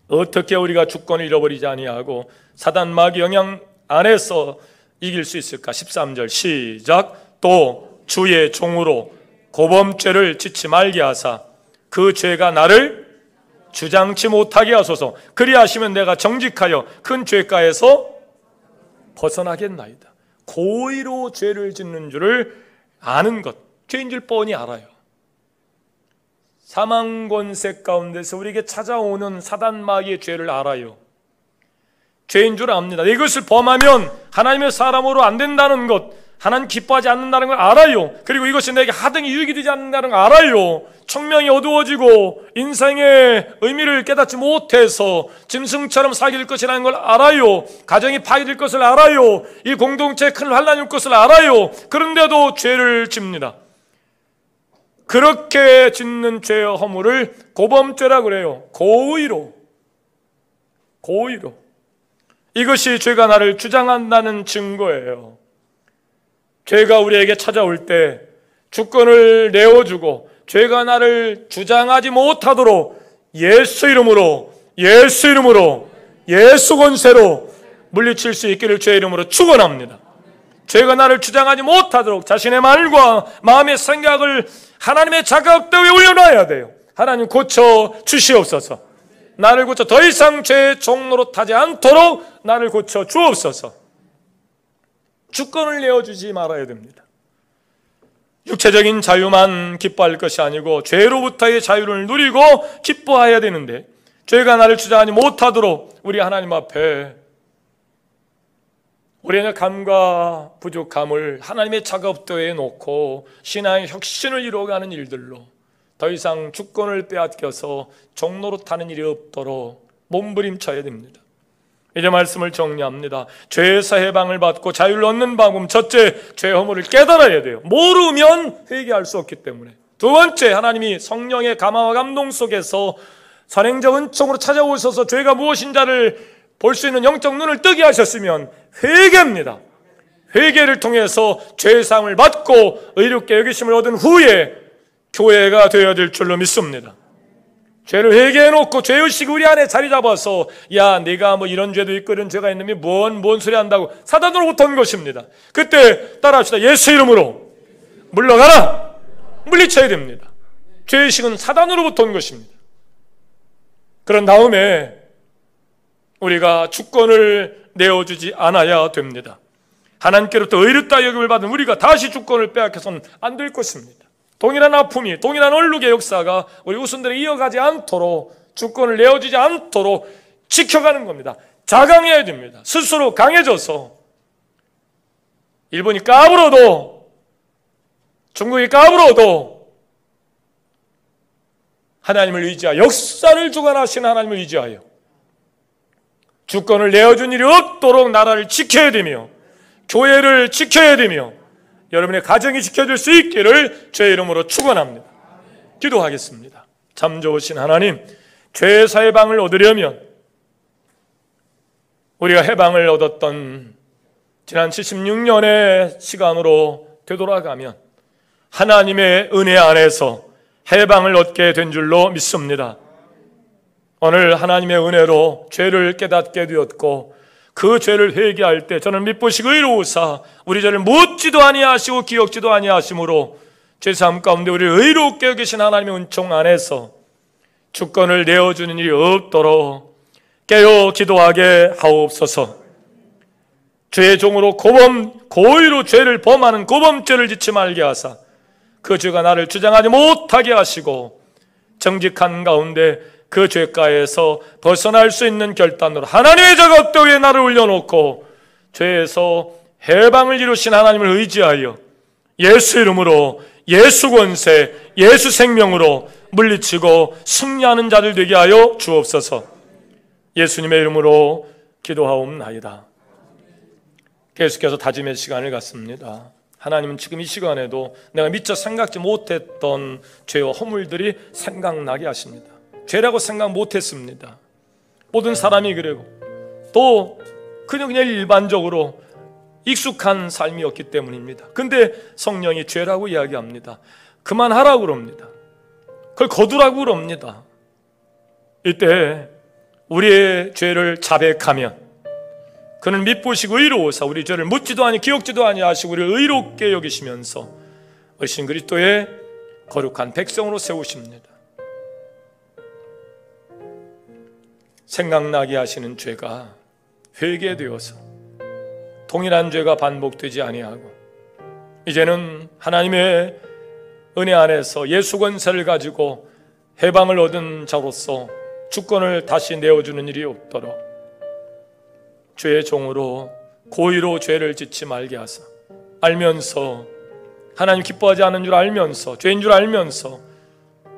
어떻게 우리가 주권을 잃어버리지 아니하고 사단 마귀 영향 안에서 이길 수 있을까? 13절 시작. 또 주의 종으로 고범죄를 짓지 말게 하사 그 죄가 나를 주장치 못하게 하소서. 그리하시면 내가 정직하여 큰 죄가에서 벗어나겠나이다. 고의로 죄를 짓는 줄을 아는 것, 죄인 줄 뻔히 알아요. 사망 권세 가운데서 우리에게 찾아오는 사단 마귀의 죄를 알아요. 죄인 줄 압니다. 이것을 범하면 하나님의 사람으로 안 된다는 것, 하나님 기뻐하지 않는다는 걸 알아요. 그리고 이것이 내게 하등이 유익이 되지 않는다는 걸 알아요. 청명이 어두워지고 인생의 의미를 깨닫지 못해서 짐승처럼 살게 될 것이라는 걸 알아요. 가정이 파괴될 것을 알아요. 이 공동체에 큰 환란이 올 것을 알아요. 그런데도 죄를 짓습니다. 그렇게 짓는 죄의 허물을 고범죄라고 그래요. 고의로. 이것이 죄가 나를 주장한다는 증거예요. 죄가 우리에게 찾아올 때 주권을 내어주고 죄가 나를 주장하지 못하도록 예수 이름으로 예수 권세로 물리칠 수 있기를 주의 이름으로 축원합니다. 죄가 나를 주장하지 못하도록 자신의 말과 마음의 생각을 하나님의 자각대에 올려놔야 돼요. 하나님 고쳐 주시옵소서. 나를 고쳐 더 이상 죄의 종로로 타지 않도록 나를 고쳐 주옵소서. 주권을 내어주지 말아야 됩니다. 육체적인 자유만 기뻐할 것이 아니고 죄로부터의 자유를 누리고 기뻐해야 되는데 죄가 나를 주장하지 못하도록 우리 하나님 앞에 우리의 감과 부족함을 하나님의 작업대에 놓고 신앙의 혁신을 이루어가는 일들로 더 이상 주권을 빼앗겨서 종로로 타는 일이 없도록 몸부림쳐야 됩니다. 이제 말씀을 정리합니다. 죄에서 해방을 받고 자유를 얻는 방법, 첫째, 죄의 허물을 깨달아야 돼요. 모르면 회개할 수 없기 때문에. 두 번째, 하나님이 성령의 감화와 감동 속에서 선행적 은총으로 찾아오셔서 죄가 무엇인지를 볼 수 있는 영적 눈을 뜨게 하셨으면 회개입니다. 회개를 통해서 죄의 사함을 받고 의롭게 여기심을 얻은 후에 교회가 되어야 될 줄로 믿습니다. 죄를 회개해놓고 죄의식이 우리 안에 자리 잡아서 야 내가 뭐 이런 죄도 있고 이런 죄가 있는데 뭔 소리 한다고 사단으로부터 온 것입니다. 그때 따라합시다. 예수 이름으로 물러가라. 물리쳐야 됩니다. 죄의식은 사단으로부터 온 것입니다. 그런 다음에 우리가 주권을 내어주지 않아야 됩니다. 하나님께로부터 의롭다 여김을 받은 우리가 다시 주권을 빼앗겨서는 안 될 것입니다. 동일한 아픔이, 동일한 얼룩의 역사가 우리 후손들이 이어가지 않도록 주권을 내어주지 않도록 지켜가는 겁니다. 자강해야 됩니다. 스스로 강해져서 일본이 까불어도 중국이 까불어도 하나님을 의지하여 역사를 주관하시는 하나님을 의지하여 주권을 내어준 일이 없도록 나라를 지켜야 되며 교회를 지켜야 되며 여러분의 가정이 지켜질 수 있기를 주의 이름으로 축원합니다. 기도하겠습니다. 참 좋으신 하나님, 죄에서 해방을 얻으려면 우리가 해방을 얻었던 지난 76년의 시간으로 되돌아가면 하나님의 은혜 안에서 해방을 얻게 된 줄로 믿습니다. 오늘 하나님의 은혜로 죄를 깨닫게 되었고 그 죄를 회개할 때 저는 미쁘시고 의로우사 우리 죄를 묻지도 아니하시고 기억지도 아니하심으로 죄사함 가운데 우리를 의롭게 여기신 하나님의 은총 안에서 주권을 내어주는 일이 없도록 깨어 기도하게 하옵소서. 죄의 종으로 고의로 죄를 범하는 고범죄를 짓지 말게 하사 그 죄가 나를 주장하지 못하게 하시고 정직한 가운데 그 죄가에서 벗어날 수 있는 결단으로 하나님의 작업대 위에 나를 올려놓고 죄에서 해방을 이루신 하나님을 의지하여 예수 이름으로 예수 권세 예수 생명으로 물리치고 승리하는 자들 되게 하여 주옵소서. 예수님의 이름으로 기도하옵나이다. 계속해서 다짐의 시간을 갖습니다. 하나님은 지금 이 시간에도 내가 미처 생각지 못했던 죄와 허물들이 생각나게 하십니다. 죄라고 생각 못했습니다. 모든 사람이 그래요. 또 그냥 일반적으로 익숙한 삶이었기 때문입니다. 근데 성령이 죄라고 이야기합니다. 그만하라고 그럽니다. 그걸 거두라고 그럽니다. 이때 우리의 죄를 자백하면 그는 미쁘시고 의로우사 우리 죄를 묻지도 아니 기억지도 아니하시고 우리를 의롭게 여기시면서 의신 그리스도의 거룩한 백성으로 세우십니다. 생각나게 하시는 죄가 회개되어서 동일한 죄가 반복되지 아니하고 이제는 하나님의 은혜 안에서 예수 권세를 가지고 해방을 얻은 자로서 주권을 다시 내어주는 일이 없도록 죄의 종으로 고의로 죄를 짓지 말게 하사 알면서 하나님 기뻐하지 않는 줄 알면서 죄인 줄 알면서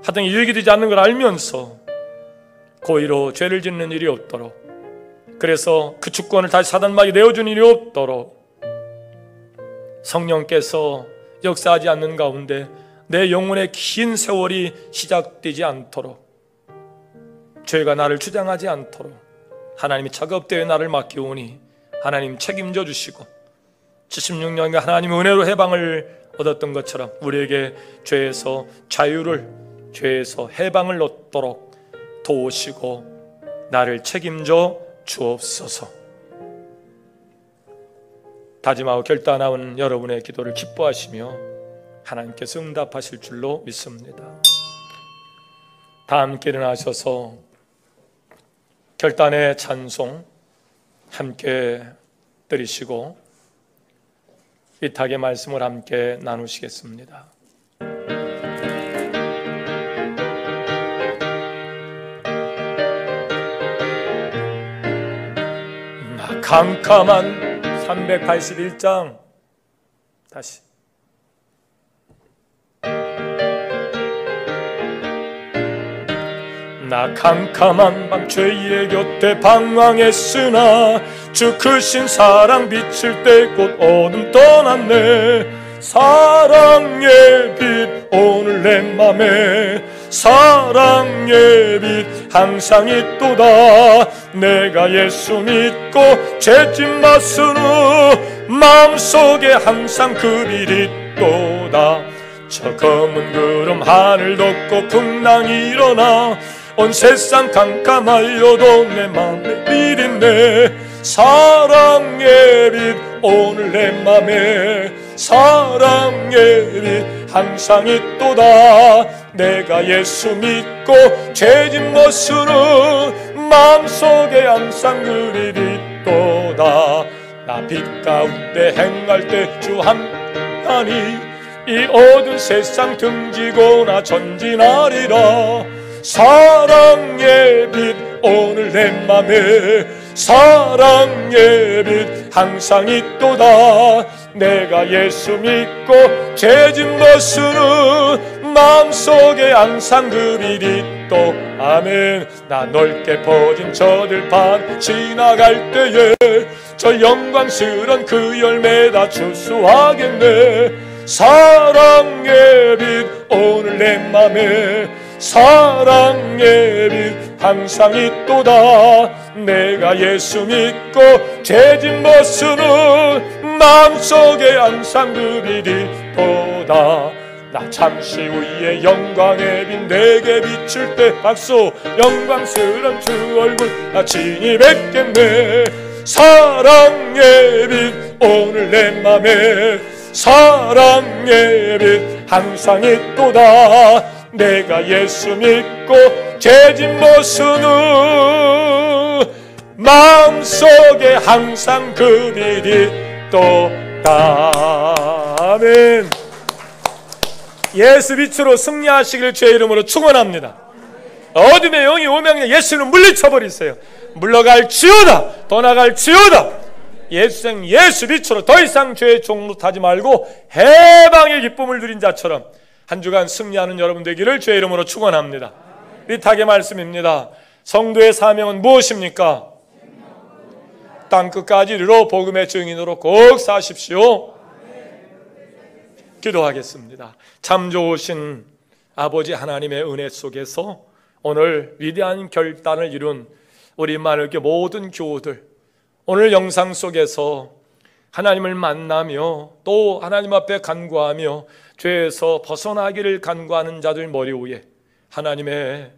하등 유익이 되지 않는 걸 알면서 고의로 죄를 짓는 일이 없도록 그래서 그 주권을 다시 사단마귀 내어주는 일이 없도록 성령께서 역사하지 않는 가운데 내 영혼의 긴 세월이 시작되지 않도록 죄가 나를 주장하지 않도록 하나님이 작업대에 나를 맡기오니 하나님 책임져 주시고 76년간 하나님의 은혜로 해방을 얻었던 것처럼 우리에게 죄에서 자유를 죄에서 해방을 얻도록 도우시고 나를 책임져 주옵소서. 다짐하고 결단하는 여러분의 기도를 기뻐하시며 하나님께서 응답하실 줄로 믿습니다. 다 함께 일어나셔서 결단의 찬송 함께 드리시고 위탁의 말씀을 함께 나누시겠습니다. 깜깜한 381장 다시. 나 캄캄한 밤 죄의 곁에 방황했으나 주 크신 사랑 비칠 때 곧 어둠 떠났네. 사랑의 빛 오늘 내 맘에 사랑의 빛 항상 있도다. 내가 예수 믿고 죄짐 받은 후 마음속에 항상 그 빛 있도다. 저 검은 구름 하늘 덮고 풍랑이 일어나 온 세상 캄캄하여도 내 맘에 빛 있네. 사랑의 빛 오늘 내 맘에 사랑의 빛 항상 있도다. 내가 예수 믿고 죄짐 벗은 마음속에 항상 그 빛 있도다. 나 빛 가운데 행할 때 주 하나니 이 어두운 세상 등지고 나 전진하리라. 사랑의 빛 오늘 내 맘에 사랑의 빛 항상 있도다. 내가 예수 믿고 죄짐 벗은 마음속에 항상 그 빛 있도. 아멘. 나 넓게 퍼진 저 들판 지나갈 때에 저 영광스런 그 열매 다 추수하겠네. 사랑의 빛 오늘 내 맘에 사랑의 빛 항상 있도다. 내가 예수 믿고 죄짐 벗은 마음속에 항상 그 빛 있도다. 나 잠시 후에 영광의 빛 내게 비출 때 박수. 영광스런 주 얼굴 나 친히 뵙겠네. 사랑의 빛 오늘 내 맘에 사랑의 빛 항상 있도다. 내가 예수 믿고 죄짐 벗은 후 마음속에 항상 그 빛이 있도다. 아멘. 예수 빛으로 승리하시길 주의 이름으로 축원합니다. 어둠의 영이 오면 예수를 물리쳐버리세요. 물러갈지어다. 떠나갈지어다. 예수 빛으로 더 이상 죄의 종로 타지 말고 해방의 기쁨을 누린 자처럼 한 주간 승리하는 여러분 되기를 주의 이름으로 축원합니다. 리탁의 말씀입니다. 성도의 사명은 무엇입니까? 땅끝까지 이르러 복음의 증인으로 꼭 사십시오. 기도하겠습니다. 참 좋으신 아버지 하나님의 은혜 속에서 오늘 위대한 결단을 이룬 우리 마늘교회 모든 교우들, 오늘 영상 속에서 하나님을 만나며 또 하나님 앞에 간구하며 죄에서 벗어나기를 간구하는 자들 머리 위에 하나님의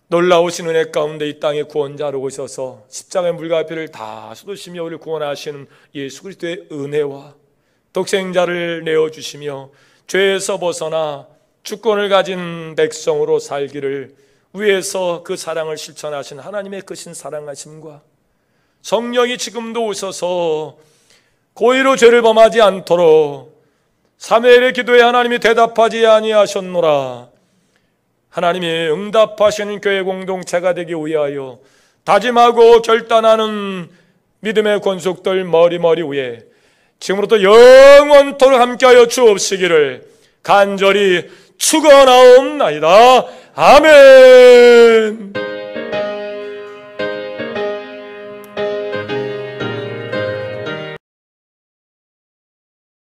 놀라우신 은혜 가운데 이 땅의 구원자로 오셔서 십자가의 물과 피를 다 쏟으시며 우리를 구원하시는 예수 그리스도의 은혜와 독생자를 내어주시며 죄에서 벗어나 주권을 가진 백성으로 살기를 위해서 그 사랑을 실천하신 하나님의 크신 사랑하심과 성령이 지금도 오셔서 고의로 죄를 범하지 않도록 사무엘의 기도에 하나님이 대답하지 아니하셨노라. 하나님이 응답하시는 교회 공동체가 되기 위하여 다짐하고 결단하는 믿음의 권속들 머리 위에 지금부터 영원토록 함께하여 주옵시기를 간절히 축원하옵나이다. 아멘.